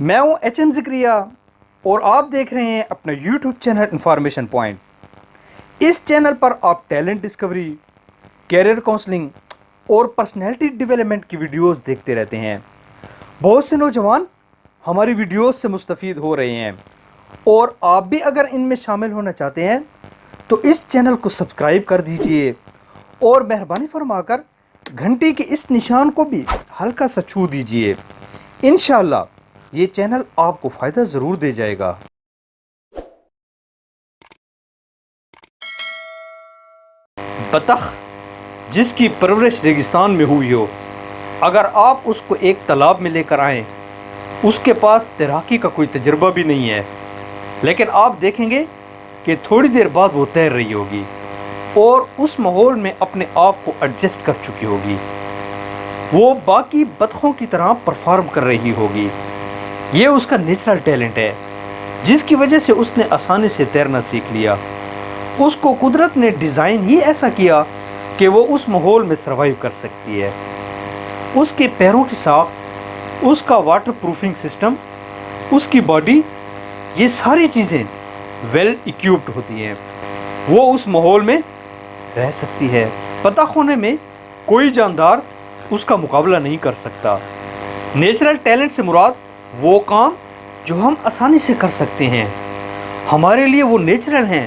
میں ہوں HM ذکریہ اور آپ دیکھ رہے ہیں اپنا YouTube چینل انفارمیشن پوائنٹ۔ اس چینل پر آپ ٹیلنٹ ڈسکوری، کیریئر کونسلنگ اور پرسنالٹی ڈیولپمنٹ کی ویڈیوز دیکھتے رہتے ہیں۔ بہت سے نوجوان ہماری ویڈیوز سے مستفید ہو رہے ہیں، اور آپ بھی اگر ان میں شامل ہونا چاہتے ہیں تو اس چینل کو سبسکرائب کر دیجئے اور مہربانی فرما کر گھنٹی کے اس نشان کو بھی ہلکا سا چھو دیجئے۔ انشاءاللہ یہ چینل آپ کو فائدہ ضرور دے جائے گا۔ بطخ جس کی پرورش ریگستان میں ہوئی ہو، اگر آپ اس کو ایک تالاب میں لے کر آئیں، اس کے پاس تیراکی کا کوئی تجربہ بھی نہیں ہے، لیکن آپ دیکھیں گے کہ تھوڑی دیر بعد وہ تیر رہی ہوگی اور اس ماحول میں اپنے آپ کو ایڈجسٹ کر چکی ہوگی۔ وہ باقی بطخوں کی طرح پرفارم کر رہی ہوگی۔ یہ اس کا نیچرل ٹیلنٹ ہے، جس کی وجہ سے اس نے آسانی سے تیرنا سیکھ لیا۔ اس کو قدرت نے ڈیزائن ہی ایسا کیا کہ وہ اس ماحول میں سروائیو کر سکتی ہے۔ اس کے پیروں کی ساخت، اس کا واٹر پروفنگ سسٹم، اس کی باڈی، یہ ساری چیزیں ویل ایکوپڈ ہوتی ہیں۔ وہ اس ماحول میں رہ سکتی ہے۔ بطخ ہونے میں کوئی جاندار اس کا مقابلہ نہیں کر سکتا۔ نیچرل ٹیلنٹ سے مراد وہ کام جو ہم آسانی سے کر سکتے ہیں، ہمارے لیے وہ نیچرل ہیں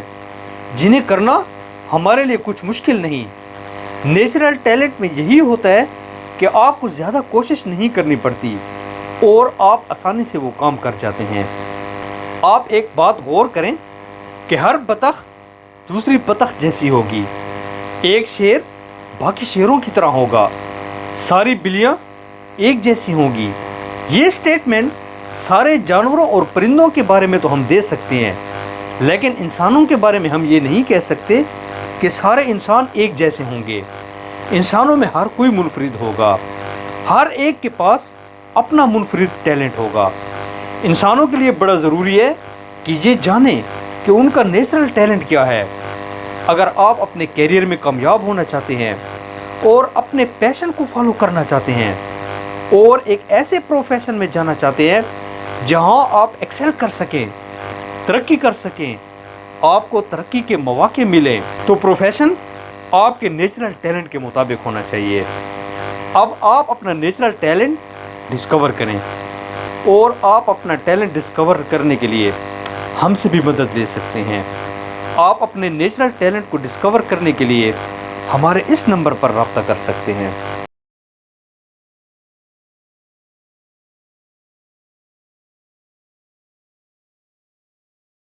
جنہیں کرنا ہمارے لیے کچھ مشکل نہیں۔ نیچرل ٹیلنٹ میں یہی ہوتا ہے کہ آپ کو زیادہ کوشش نہیں کرنی پڑتی اور آپ آسانی سے وہ کام کر جاتے ہیں۔ آپ ایک بات غور کریں کہ ہر بطخ دوسری بطخ جیسی ہوگی۔ ایک شیر باقی شیروں کی طرح ہوگا، ساری بلیاں ایک جیسی ہوں گی۔ یہ سٹیٹمنٹ سارے جانوروں اور پرندوں کے بارے میں تو ہم دے سکتے ہیں، لیکن انسانوں کے بارے میں ہم یہ نہیں کہہ سکتے کہ سارے انسان ایک جیسے ہوں گے۔ انسانوں میں ہر کوئی منفرد ہوگا، ہر ایک کے پاس اپنا منفرد ٹیلنٹ ہوگا۔ انسانوں کے لیے بڑا ضروری ہے کہ یہ جانیں کہ ان کا نیچرل ٹیلنٹ کیا ہے۔ اگر آپ اپنے کیریئر میں کامیاب ہونا چاہتے ہیں اور اپنے پیشن کو فالو کرنا چاہتے ہیں اور ایک ایسے پروفیشن میں جانا چاہتے ہیں جہاں آپ ایکسل کر سکیں، ترقی کر سکیں، آپ کو ترقی کے مواقع ملیں، تو پروفیشن آپ کے نیچرل ٹیلنٹ کے مطابق ہونا چاہیے۔ اب آپ اپنا نیچرل ٹیلنٹ ڈسکور کریں، اور آپ اپنا ٹیلنٹ ڈسکور کرنے کے لیے ہم سے بھی مدد لے سکتے ہیں۔ آپ اپنے نیچرل ٹیلنٹ کو ڈسکور کرنے کے لیے ہمارے اس نمبر پر رابطہ کر سکتے ہیں۔